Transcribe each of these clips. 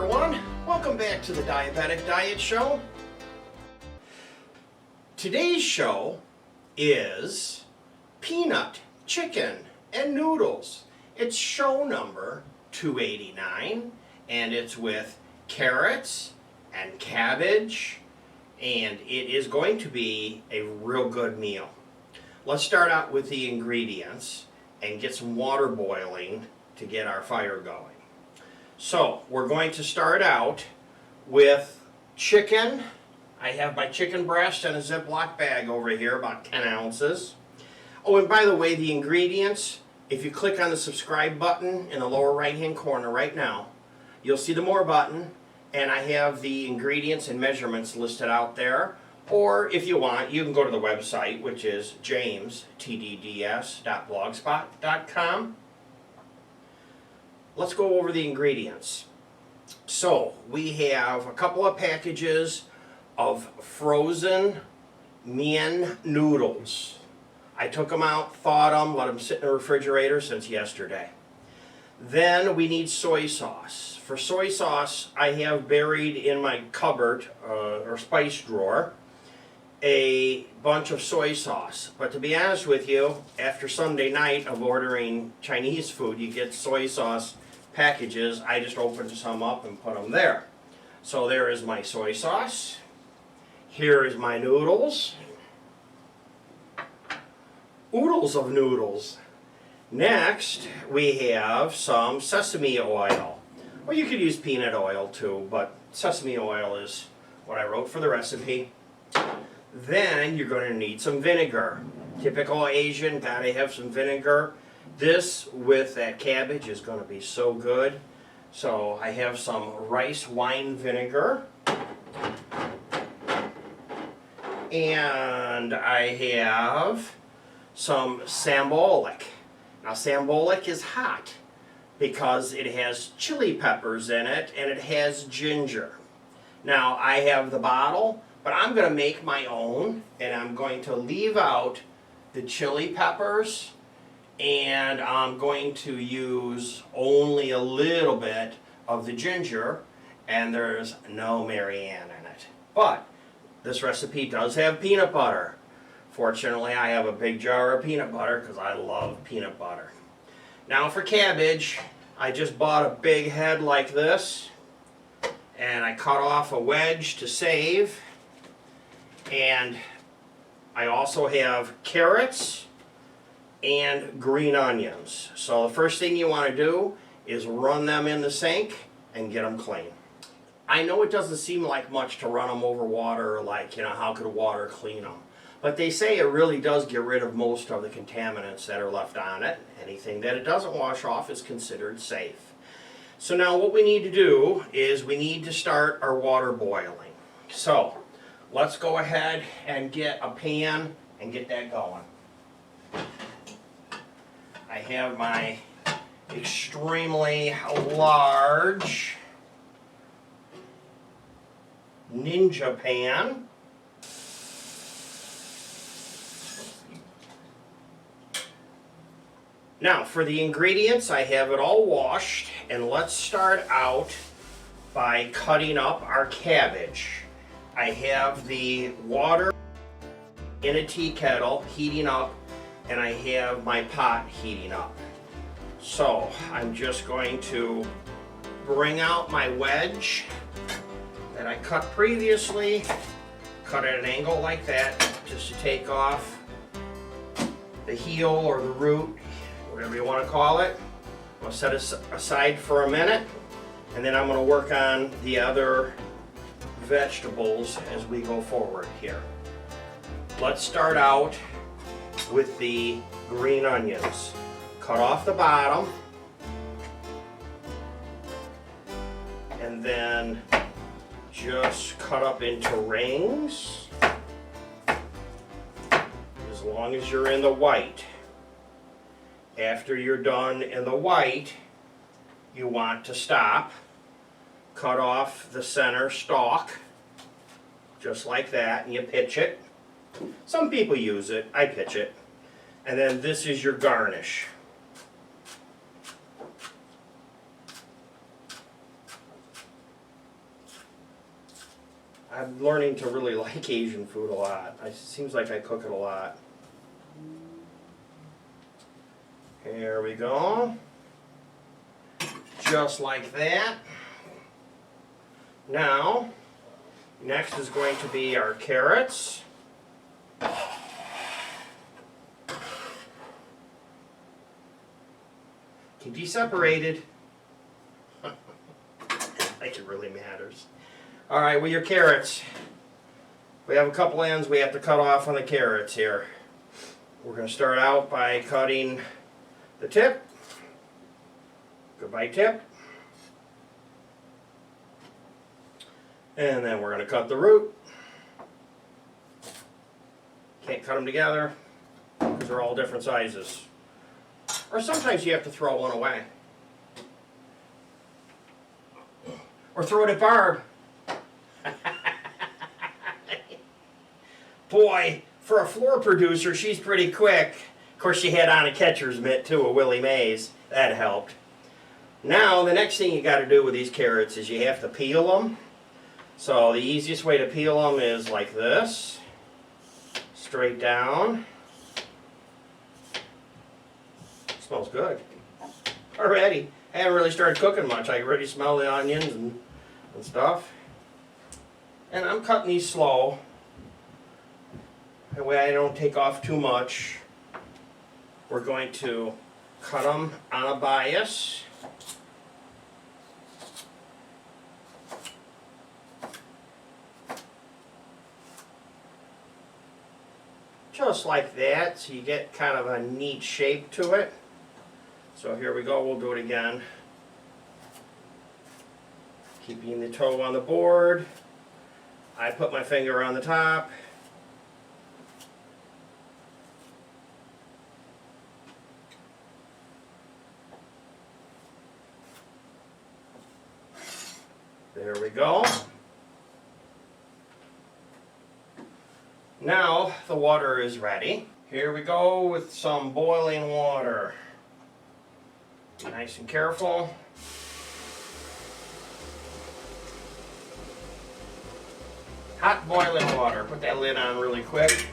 everyone, welcome back to the Diabetic Diet Show. Today's show is Peanut Chicken and Noodles. It's show number 289 and it's with carrots and cabbage, and it is going to be a real good meal. Let's start out with the ingredients and get some water boiling to get our fire going. So we're going to start out with chicken. I have my chicken breast in a Ziploc bag over here, about 10 ounces. Oh, and by the way, the ingredients, if you click on the subscribe button in the lower right hand corner right now, you'll see the more button, and I have the ingredients and measurements listed out there. Or if you want, you can go to the website, which is jamestdds.blogspot.com. Let's go over the ingredients. So we have a couple of packages of frozen Mien noodles. I took them out, thawed them, let them sit in the refrigerator since yesterday. Then we need soy sauce. For soy sauce, I have buried in my cupboard or spice drawer a bunch of soy sauce. But to be honest with you, after Sunday night of ordering Chinese food, you get soy sauce packages. I just opened some up and put them there. So there is my soy sauce. Here is my noodles. Oodles of noodles. Next, we have some sesame oil. Well, you could use peanut oil too, but sesame oil is what I wrote for the recipe. Then you're going to need some vinegar. Typical Asian, gotta have some vinegar. This with that cabbage is going to be so good. So I have some rice wine vinegar. And I have some Sambal. Now Sambal is hot because it has chili peppers in it and it has ginger. Now I have the bottle, but I'm going to make my own, and I'm going to leave out the chili peppers, and I'm going to use only a little bit of the ginger, and there's no Marianne in it. But this recipe does have peanut butter. Fortunately, I have a big jar of peanut butter because I love peanut butter. Now for cabbage, I just bought a big head like this, and I cut off a wedge to save. And I also have carrots and green onions. So the first thing you want to do is run them in the sink and get them clean. I know it doesn't seem like much to run them over water, like, how could water clean them? But they say it really does get rid of most of the contaminants that are left on it. Anything that it doesn't wash off is considered safe. So now what we need to do is we need to start our water boiling. So let's go ahead and get a pan and get that going. I have my extremely large Ninja pan. Now for the ingredients, I have it all washed, and let's start out by cutting up our cabbage. I have the water in a tea kettle heating up, and I have my pot heating up. So I'm just going to bring out my wedge that I cut previously, cut at an angle like that, just to take off the heel or the root, whatever you want to call it. I'll set it aside for a minute, and then I'm going to work on the other vegetables as we go forward here. Let's start out with the green onions. Cut off the bottom, and then just cut up into rings as long as you're in the white. After you're done in the white, you want to stop, cut off the center stalk just like that, and you pitch it. Some people use it, I pitch it. And then this is your garnish. I'm learning to really like Asian food a lot. It seems like I cook it a lot. Here we go. Just like that. Now, next is going to be our carrots. Can be separated. Like it really matters. Alright, with your carrots, we have a couple ends we have to cut off on the carrots here. We're going to start out by cutting the tip. Goodbye tip. And then we're going to cut the root. Can't cut them together because they're all different sizes. Or sometimes you have to throw one away. Or throw it at Barb. Boy, for a floor producer, she's pretty quick. Of course, she had on a catcher's mitt too, a Willie Mays. That helped. Now, the next thing you got to do with these carrots is you have to peel them. So the easiest way to peel them is like this. Straight down. Smells good. Already. I haven't really started cooking much. I already smell the onions and stuff. And I'm cutting these slow. That way I don't take off too much. We're going to cut them on a bias. Just like that, so you get kind of a neat shape to it. So here we go, we'll do it again. Keeping the toe on the board. I put my finger on the top. There we go. Now the water is ready. Here we go with some boiling water. Be nice and careful. Hot boiling water. Put that lid on really quick.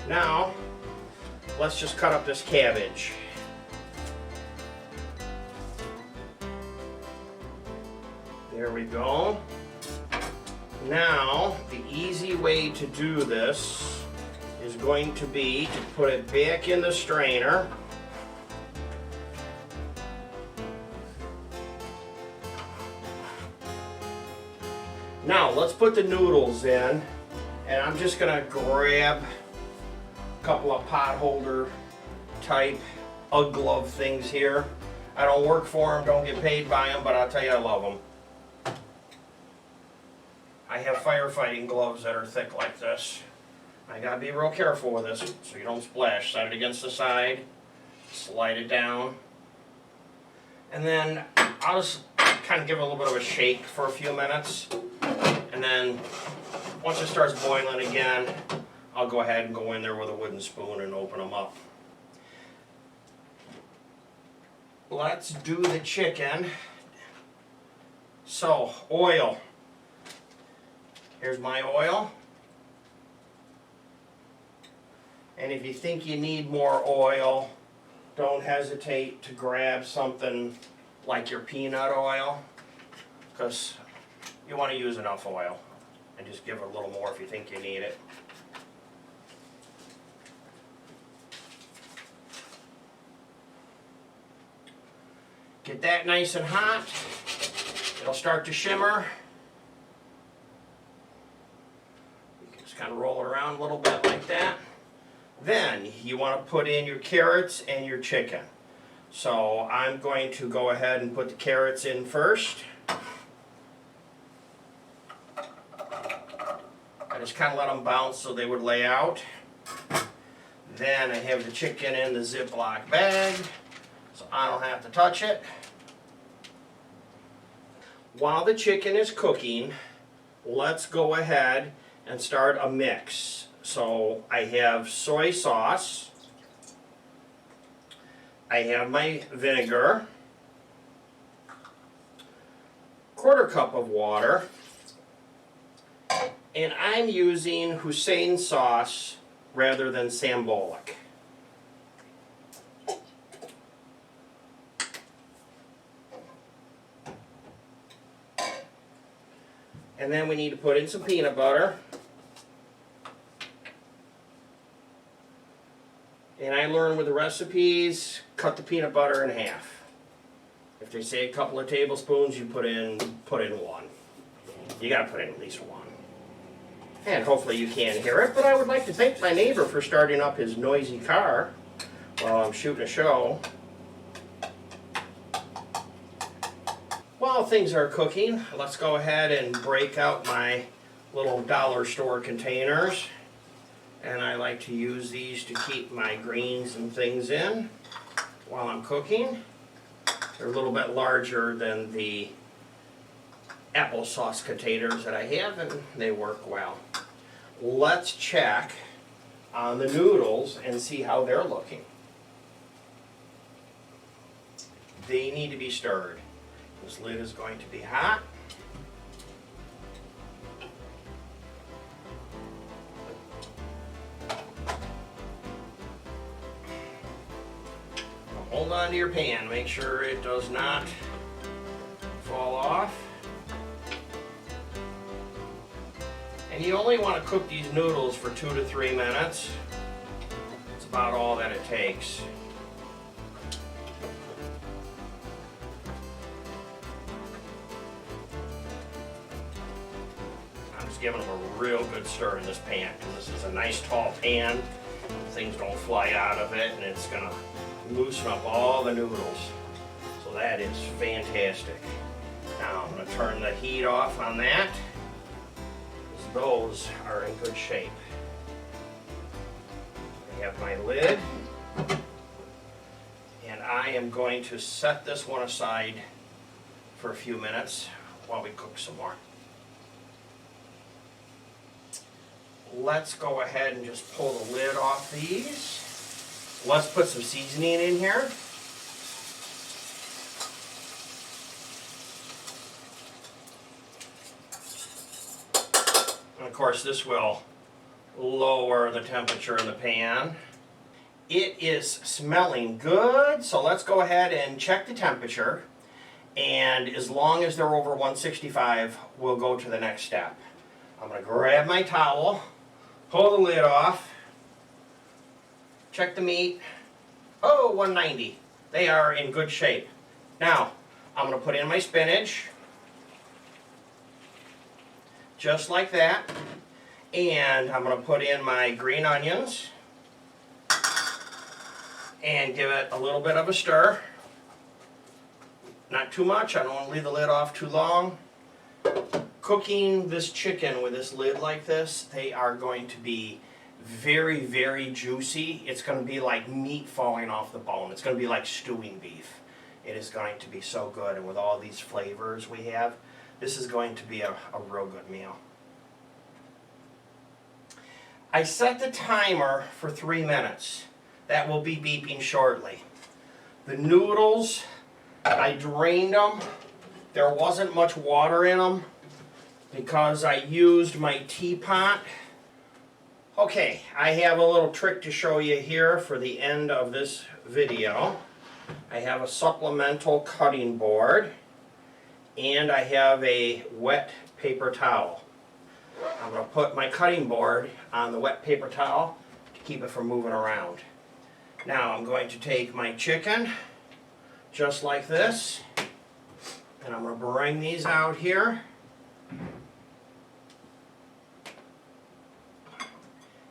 Now, let's just cut up this cabbage. There we go. Now, the easy way to do this is going to be to put it back in the strainer. Now, let's put the noodles in, and I'm just going to grab a couple of pot holder type Ugg glove things here. I don't work for them, don't get paid by them, but I'll tell you I love them. I have firefighting gloves that are thick like this. I gotta be real careful with this so you don't splash. Set it against the side, slide it down, and then I'll just kind of give it a little bit of a shake for a few minutes, and then once it starts boiling again, I'll go ahead and go in there with a wooden spoon and open them up. Let's do the chicken. So, oil. Here's my oil. And if you think you need more oil, don't hesitate to grab something like your peanut oil, because you want to use enough oil. And just give it a little more if you think you need it. Get that nice and hot. It'll start to shimmer. Kind of roll it around a little bit like that. Then you want to put in your carrots and your chicken. So I'm going to go ahead and put the carrots in first. I just kind of let them bounce so they would lay out. Then I have the chicken in the Ziploc bag, so I don't have to touch it. While the chicken is cooking, let's go ahead and start a mix. So I have soy sauce, I have my vinegar, 1/4 cup of water, and I'm using Hussein sauce rather than Sambolic. And then we need to put in some peanut butter. And I learned with the recipes, cut the peanut butter in half. If they say a couple of tablespoons, you put in 1. You gotta put in at least 1. And hopefully you can't hear it, but I would like to thank my neighbor for starting up his noisy car while I'm shooting a show. While things are cooking, let's go ahead and break out my little dollar store containers. And I like to use these to keep my greens and things in while I'm cooking. They're a little bit larger than the applesauce containers that I have, and they work well. Let's check on the noodles and see how they're looking. They need to be stirred. This lid is going to be hot. Hold on to your pan, make sure it does not fall off. And you only want to cook these noodles for 2 to 3 minutes. That's about all that it takes. I'm just giving them a real good stir in this pan, because this is a nice tall pan. Things don't fly out of it, and it's going to loosen up all the noodles. So that is fantastic. Now I'm going to turn the heat off on that, because those are in good shape. I have my lid, and I am going to set this one aside for a few minutes while we cook some more. Let's go ahead and just pull the lid off these. Let's put some seasoning in here. And of course, this will lower the temperature in the pan. It is smelling good, so let's go ahead and check the temperature. And as long as they're over 165, we'll go to the next step. I'm going to grab my towel, pull the lid off, check the meat. Oh, 190. They are in good shape. Now, I'm going to put in my spinach. Just like that. And I'm going to put in my green onions. And give it a little bit of a stir. Not too much. I don't want to leave the lid off too long. Cooking this chicken with this lid like this, they are going to be very, very juicy. It's going to be like meat falling off the bone. It's going to be like stewing beef. It is going to be so good, and with all these flavors we have, this is going to be a real good meal. I set the timer for 3 minutes. That will be beeping shortly. The noodles, I drained them. There wasn't much water in them because I used my teapot. Okay, I have a little trick to show you here for the end of this video. I have a supplemental cutting board, and I have a wet paper towel. I'm going to put my cutting board on the wet paper towel to keep it from moving around. Now I'm going to take my chicken, just like this, and I'm going to bring these out here.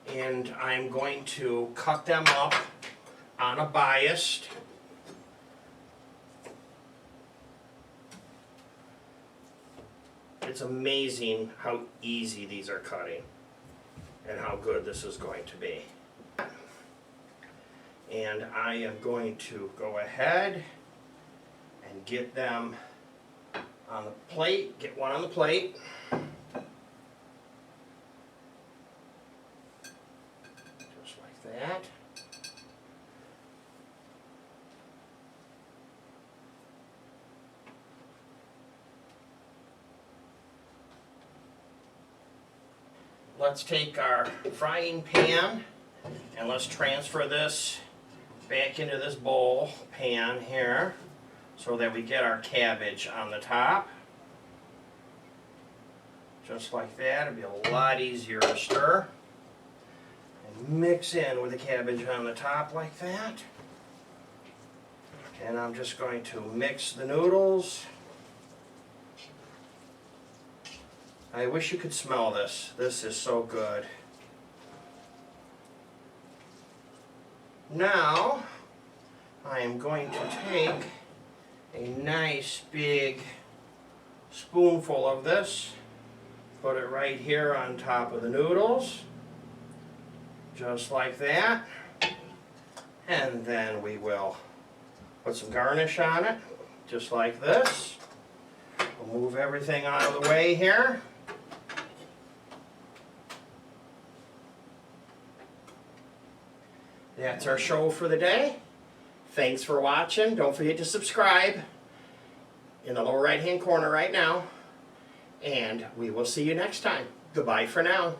And I'm going to cut them up on a biased. It's amazing how easy these are cutting and how good this is going to be. And I am going to go ahead and get them on the plate, get one on the plate. Just like that. let's take our frying pan and let's transfer this back into this bowl pan here so that we get our cabbage on the top. Just like that. It'll be a lot easier to stir. And mix in with the cabbage on the top like that. And I'm just going to mix the noodles. I wish you could smell this. This is so good. Now, I am going to take a nice big spoonful of this, put it right here on top of the noodles, just like that. And then we will put some garnish on it, just like this. We'll move everything out of the way here. That's our show for the day. Thanks for watching. Don't forget to subscribe in the lower right hand corner right now. And we will see you next time. Goodbye for now.